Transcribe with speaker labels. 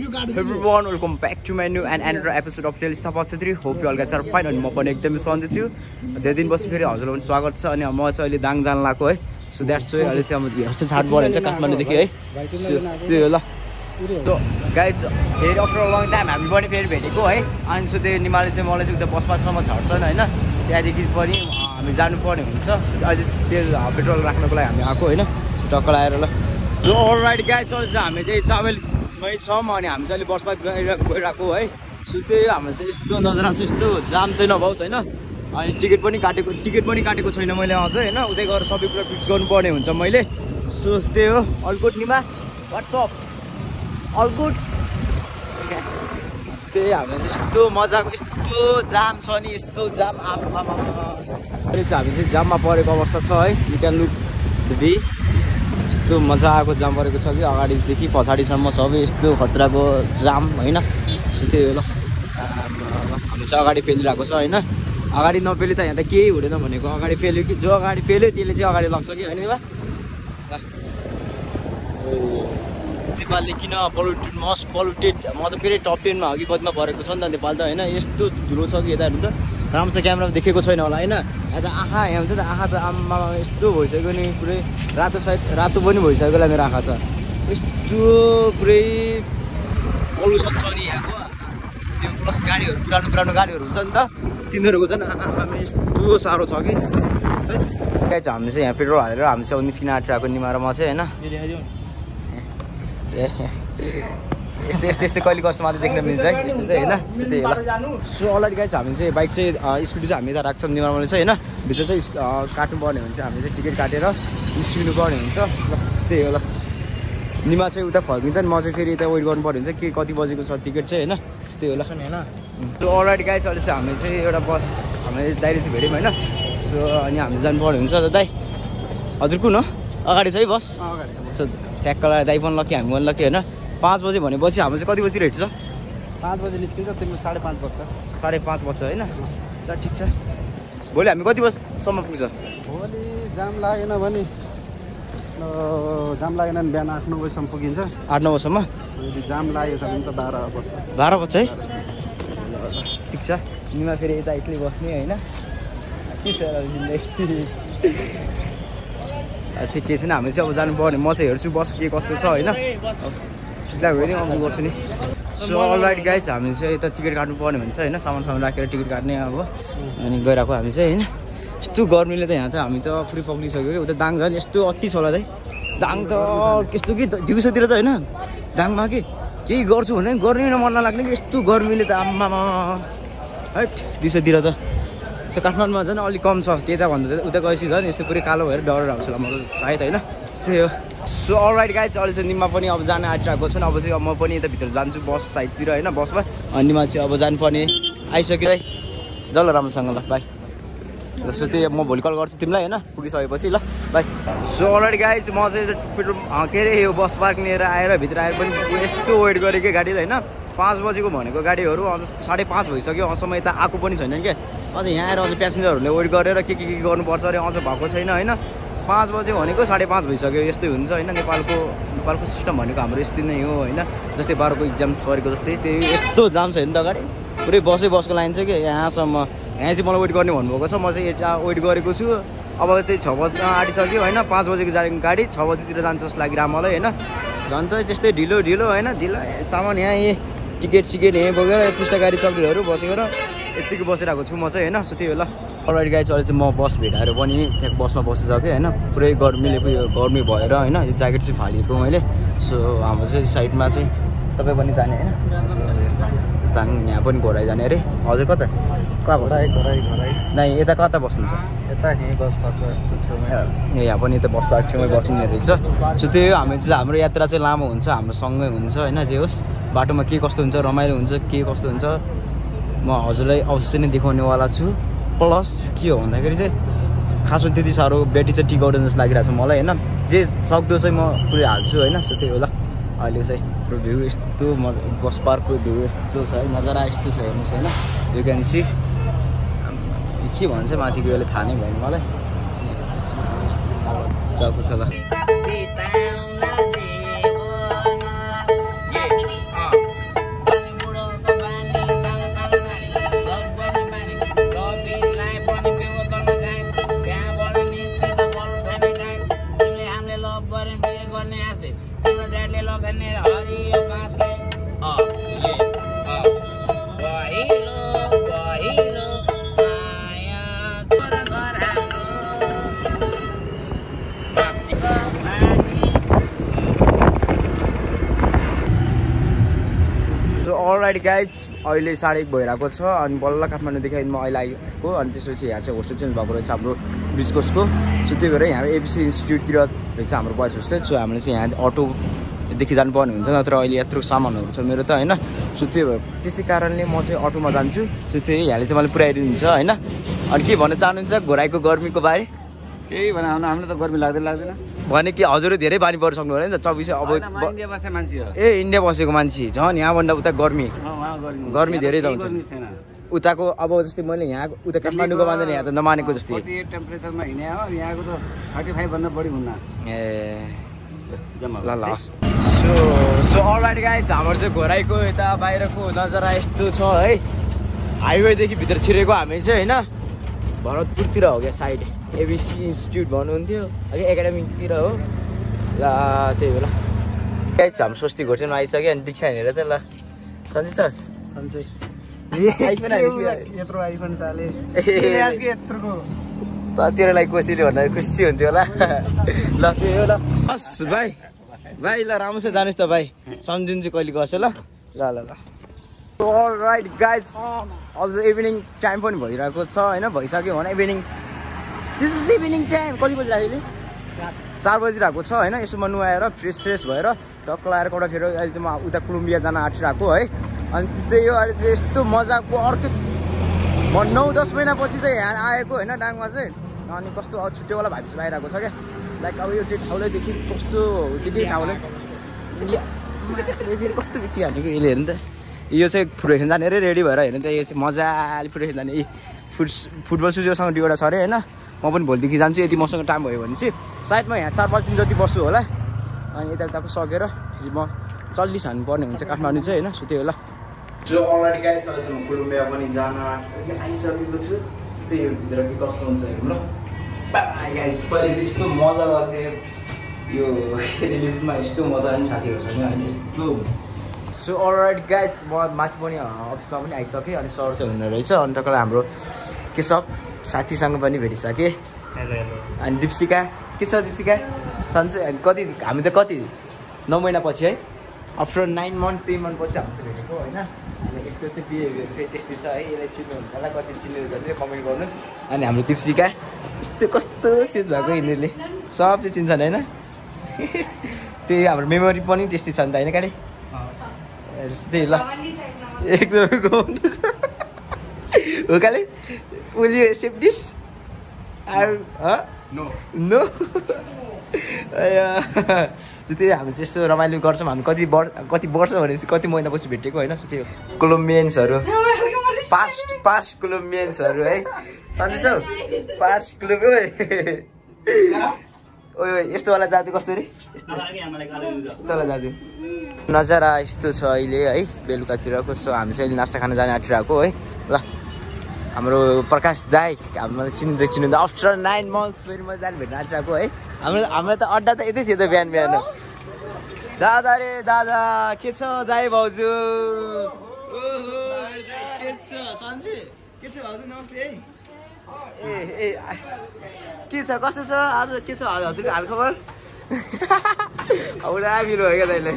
Speaker 1: Everyone, welcome back to my new and another episode of Tales of Pasatri. Hope you all guys are fine. अनि म पनि एकदमै सन्चै छु। धेरै दिनपछि फेरि हजुरलाई पनि स्वागत छ। अनि म चाहिँ अहिले दाङ जान लाग्यो है। सो द्याट्स वाइ अहिले चाहिँ म हस्टेल छाड पर्यो हुन्छ काठमाडौँदेखि है। सो त्यो ल। सो गाइज फेरि आफ्टर लङ टाइम हामी पनि फेरि भेटेको है। अनि सो त्यो निमाले चाहिँ मलाई चाहिँ उता बसपासम्म छाड्छन् हैन। त्यहाँदेखि पनि हामी जानुपर्ने हुन्छ। अहिले त्यो पेट्रोल राख्नको लागि हामी आएको हैन। टक्क आएर ल। सो अलराइट गाइज अहिले चाहिँ हामी चाहिँ चामेलमै छौँ अनि हामी चाहिँ अहिले बसमा गइरहेको है। सो त्यही हाम्रो चाहिँ यस्तो नजरा छ यस्तो जाम चाहिँ नभओस् होइन। अनि टिकट पनि काटेको छैन मैले अझै होइन। उतै गएर सबै कुरा फिक्स गर्नुपर्ने हुन्छ मैले। सो त्यही हो अल गुड निमा वाट्सअप अल गुड। त्यही हाम्रो चाहिँ यस्तो मजाको यस्तो जाम छ नि यस्तो जाम अहिले चाहिँ हामी चाहिँ जाममा परेको अवस्था छ है। You can look the view यस्तो मजाको जाम परेको छ कि अगाडिदेखि पछाडिसम्म सबै यस्तो खतराको जाम होइन। सो त्यही हो ल हामी चाहिँ अगाडि पेलिरहेको छ होइन। अगाडि नपेली त यहाँ त केही हुँदैन भनेको अगाडि पेल्यो कि जो अगाडि पेल्यो त्यसले चाहिँ अगाडि लाग्छ कि होइन नेपालले किन पोल्युटेड मस्ट पोल्युटेड म त फेरि टप 10मा अघि बदमा परेको छ नि त नेपाल त होइन। यस्तो धुलो छ कि यता हेर्नु त राम्रोसँग क्यामेरामा देखेको छैन होला होइन। यहाँ त आँखा यहाँ हुन्छ त आँखा त आम्मा यस्तो भइसक्यो नि पुरै रातो सायद रातो पनि भइसक्यो होला मेरो आँखा त। यस्तो पुरै पल्युसन छ नि यहाँको त्यो प्लस गाडीहरू पुरानो गाडीहरू हुन्छ नि त तिनीहरूको झन् आँखामा यस्तो साह्रो छ कि है। हामी चाहिँ यहाँ पेट्रोल हालेर हामी चाहिँ निस्किन आँटिरहेको निमारमा चाहिँ होइन। यस्तै कहिले कस्तो मात्रै देख्न मिल्छ है यस्तो चाहिँ होइन। त्यही हो सो अलरेडी गाइज हामी चाहिँ बाइक चाहिँ स्कुटी चाहिँ हामी यता राख्छौँ निमारमा चाहिँ होइन। भित्र चाहिँ काट्नुपर्ने हुन्छ हामी चाहिँ टिकट काटेर निस्किनु पर्ने हुन्छ ल। त्यही हो ल निमा चाहिँ उता फर्किन्छ नि म चाहिँ फेरि यता वेट गर्नुपर्ने हुन्छ के कति बजेको छ टिकट चाहिँ होइन। त्यस्तै हो ल होइन। सो अलरेडी गाइज अहिले चाहिँ हामी चाहिँ एउटा बस हामीले दाइले चाहिँ भेट्यौँ होइन। सो अनि हामी जानुपर्ने हुन्छ त दाइ हजुर कुन हो अगाडि छ है बस अगाडि छ। सो ठ्याक्क दाइ पनि लक्की हामी पनि लक्की होइन। 5 बजे भनेपछि हाम्रो चाहिँ कति बजीतिर हिँड्छ
Speaker 2: 5 बजे निस्किन्छ तिम्रो 5:30 बज्छ
Speaker 1: 5:30 बज्छ होइन। ल ठिक छ भोलि हामी कति बजीसम्म पुग्छ
Speaker 2: भोलि जाम लागेन भने बिहान 8-9 बजीसम्म पुगिन्छ
Speaker 1: 8-9 बजीसम्म।
Speaker 2: यदि जाम लागेको छ भने त 12 बज्छ
Speaker 1: 12 बज्छ है। ठिक छ निमा फेरि यता एक्लै बस्ने होइन के छ जिन्दगी के छैन। हामी चाहिँ अब जानु पर्ने म चाहिँ हेर्छु बस के कस्तो छ होइन। सिधा भयो नि अघि गर्छु नि। सो अलराइट गाइज हामी चाहिँ यता टिकट काट्नु पर्ने हुन्छ होइन। सामान राखेर टिकट काट्ने अब अनि गइरहेको हामी चाहिँ होइन। यस्तो गर्मीले त यहाँ त हामी त पुरै पक्लिसक्यो कि उता दाङ झन् यस्तो अति छ होला दाइ दाङ त यस्तो कि दिउँसोतिर त होइन दाङमा कि केही गर्छु भने गर्नै मन नलाग्ने कि यस्तो गर्मीले त आम्मामा है दिउँसोतिर त। सो काठमाडौँमा झन् अलिक कम छ त्यता भन्दा उता गएपछि झन् यस्तो पुरै कालो भएर डर आउँछ होला म सायद होइन। त्यस्तै हो सो अलराइट गाइज अहिले चाहिँ निमा पनि अब जान आइरहेको छन्। अब चाहिँ म पनि यता भित्र जान्छु बस साइडतिर होइन बसमा। अनि निमा चाहिँ अब जानुपर्ने आइसक्यो है जल राम्रोसँग ल बाई। जस्तो त्यही म भोलि कल गर्छु तिमीलाई होइन पुगिसकेपछि ल बाई। सो अलरेडी गाइज म चाहिँ पेट्रोल के अरे यो बस पार्क लिएर आएर भित्र आएर पनि यस्तो वेट गरेँ कि गाडीलाई होइन। 5 बजेको भनेको गाडीहरू अझ 5:30 भइसक्यो अझसम्म यता आएको पनि छैन क्या। अझ यहाँ आएर अझ प्यासेन्जरहरूले वेट गरेर के गर्नुपर्छ अरे अझ भएको छैन होइन। 5 बजे भनेको 5:30 भइसक्यो यस्तै हुन्छ होइन। नेपालको सिस्टम भनेको हाम्रो यस्तै नै हो होइन। जस्तै 12को इक्जाम सरेको जस्तै त्यही यस्तो जाम छ नि त अगाडि पुरै बसको लाइन छ कि यहाँसम्म। यहाँ चाहिँ मलाई वेट गर्ने भन्नुभएको छ म चाहिँ यता वेट गरेको छु। अब चाहिँ 6 बज्न आँटिसक्यो होइन। 5 बजेको गाडी 6 बजीतिर जान्छ जस्तो लागिरह मलाई होइन। झन् त त्यस्तै ढिलो होइन ढिलो सामान यहाँ टिकट यहाँ बोकेर पुस्तकारी चक्लेटहरू बसेर यतिको बसिरहेको छु म चाहिँ होइन। सो त्यही हो ल अलरेडी गाइज अहिले चाहिँ म बस भेटाएर पनि त्यहाँ बसमा बसिसकेँ होइन। पुरै गर्मी भएर होइन यो ज्याकेट चाहिँ फालिएको मैले। सो हाम्रो चाहिँ साइडमा चाहिँ तपाईँ पनि जाने होइन दाङ यहाँ पनि घोराइ जाने अरे हजुर कता कहाँ घोराइ नै यता कता बस्नुहुन्छ
Speaker 2: यता बस पार्क
Speaker 1: यहाँ पनि यता बस पार्क छेउमै बस्ने रहेछ। सो त्यही हो हामी चाहिँ हाम्रो यात्रा चाहिँ लामो हुन्छ हाम्रो सँगै हुन्छ होइन। जे होस् बाटोमा के कस्तो हुन्छ रमाइलो हुन्छ के कस्तो हुन्छ म हजुरलाई अवश्य नै देखाउनेवाला छु। प्लस के हो भन्दाखेरि चाहिँ खासमा त्यति साह्रो ब्याट्री चाहिँ टिकाउँदैन जस्तो लागिरहेको छ मलाई होइन। जे सक्दो चाहिँ म पुरै हाल्छु होइन। सो त्यही हो ल अहिले चाहिँ भ्यू यस्तो बस पार्कको भ्यू यस्तो छ है नजारा यस्तो छ हेर्नुहोस् होइन। यु क्यान सी के भन्छ माथिको यसले थाहा नै भएन मलाई मजाको छ ल। अलराइट गाइज अहिले 1:30 भइरहेको छ अनि बल्ल काठमाडौँदेखि म अहिले आएको अनि त्यसपछि यहाँ चाहिँ होस्टेल चेन्ज भएको रहेछ हाम्रो ब्रिजकोसको सो त्यही भएर यहाँ एबिसी इन्स्टिट्युटतिर रहेछ हाम्रो बोइज होस्टेल सो हामीले चाहिँ यहाँ अटोदेखि जानुपर्ने हुन्छ नत्र अहिले यत्रो सामानहरू छ मेरो त होइन सो त्यही भएर त्यसै कारणले म चाहिँ अटोमा जान्छु सो त्यही यहाँले चाहिँ मलाई पुऱ्याइदिनुहुन्छ होइन अनि के भन्न चाहनुहुन्छ घोराइको गर्मीको बारे
Speaker 2: केही भन हामीलाई त गर्मी लाग्दैन
Speaker 1: भने कि हजुर धेरै बानी परिसक्नु होला नि त 24 अब
Speaker 2: इन्डिया बसेको मान्छे हो
Speaker 1: ए इन्डिया बसेको मान्छे झन् यहाँभन्दा उता गर्मी धेरै त हुन्छ उताको अब जस्तै मैले यहाँ उता काठमाडौँको मान्छे यहाँ त नमानेको जस्तै
Speaker 2: टेम्परेचरमा हिँडे हो यहाँको त 35 भन्दा बढी हुन्न
Speaker 1: ए ल ल सो अलराइट गाइज हाम्रो चाहिँ घोराइको यता बाहिरको नजारा यस्तो छ है हाइवेदेखि भित्र छिरेको हामी चाहिँ होइन भरतपुरतिर हो क्या साइड एबिसी इन्स्टिट्युट भन्नुहुन्थ्यो अघि एकाडेमीतिर हो ल त्यही बेला गाइज हाम्रो स्वस्ति घोटेलमा आइसक्यो अनि दीक्षा हेरेर त ल सन्चै छस्
Speaker 2: सन्चै
Speaker 1: आइफोन
Speaker 2: यत्रो आइफोन साले
Speaker 1: तेरोलाई कोसीले भन्दा खुसी हुन्थ्यो होला ल त्यही हो ल हस् भाइ ल राम्रोसँग जानुहोस् त भाइ सम्झिन्छु कहिले कसो ल ल ल ल अलराइट गाइज अझ इभिनिङ टाइम पनि भइरहेको छ होइन भइसक्यो भने इभिनिङ टाइम कति बजी अहिले 4 बजिरहेको छ होइन यसो म नुहाएर फ्रेस भएर टक्क लगाएर कौडा फेरि अहिले चाहिँ म उता कोलम्बिया जान आँटिरहेको है अनि त्यही हो अहिले चाहिँ यस्तो मजाको अर्कै 9-10 महिनापछि चाहिँ यहाँ आएको होइन डाङमा चाहिँ अनि कस्तो छुट्टैवाला भाइब्स आइरहेको छ क्या लाइक अब यो चाहिँ ठाउँलेदेखि कस्तो त्यही ठाउँले फेरि कस्तो बिटी हालेको यसले हेर्नु त यो चाहिँ फुटबल खेल्न जाने अरे रेडी भएर हेर्नु त यो चाहिँ मजाले फुटबल खेल्न जाने फुटबल सुजसँग दुईवटा छ अरे होइन म पनि भोलिदेखि जान्छु यदि मसँग टाइम भयो भने चाहिँ सायद म यहाँ 4-5 दिन जति बस्छु होला अनि यताउताको सकेर फेरि म चल्लिस हान्नुपर्ने हुन्छ काठमाडौँ चाहिँ होइन सो त्यही होला जो अलरेडी गाइज अहिलेसम्म कोलम्बिया पनि जान आइसकेको छु त्यही हो भित्र के कस्तो हुन्छ हेरौँ ल गाइज पहिले चाहिँ यस्तो मजा गर्थेँ यो लिफ्टमा यस्तो मजा पनि साथीहरूसँग होइन यस्तो सो अलराइट गाइज म माथि पनि अफिसमा पनि आइसकेँ अनि सर चाहिँ हुने रहेछ अनि टक्क हाम्रो केशव साथीसँग पनि भेटिसकेँ अनि दिप्सिका के छ दिप्सिका सन्चै अनि कति हामी त कति 9 महिनापछि है आफ्टर 9 मन्थ 3 मन्थ पछि हामी चाहिँ भेटेको होइन अनि यसको चाहिँ बिहेभियर फेरि त्यस्तै छ है यसलाई चिन्नुहुन्छ होला कति चिन्नुहुन्छ चाहिँ कमेन्ट गर्नुहोस् अनि हाम्रो दिप्सिका यस्तो कस्तो चिज भएको यिनीहरूले सबले चिन्छन् होइन त्यही हाम्रो मेमोरी पनि त्यस्तै छ नि त होइन काले त्यही ल एकदमै गाउनु छ हो काले will you accept this or no त्यही हामी चाहिँ यसो रमाइलो गर्छौँ हामी कति वर्ष भनेपछि कति महिनापछि भेटेको होइन त्यो कोलम्बियन्सहरू पास्ट कोलम्बियन्सहरू है सन्चै छौ पास्ट कोलम्बिया ओ यस्तोवाला जाति कस्तो रे यस्तोवाला जाति नजारा यस्तो छ अहिले है बेलुकातिरको सो हामी चाहिँ अहिले नास्ता खान जान आँटिरहेको है ल हाम्रो प्रकाश दाई हामीलाई चिन्नु आफ्टर 9 मन्थ्स फेरि म जान भेट्न आँटिरहेको है हाम्रो त अड्डा त यतै थियो त बिहान दादा रे दादा के छ दाई भाउजू के छ सन्चै के छ भाउजू नमस्ते है ए के छ कस्तो छ आज के छ हजुरको हालखबर औडा बिरो हो क्या दाइले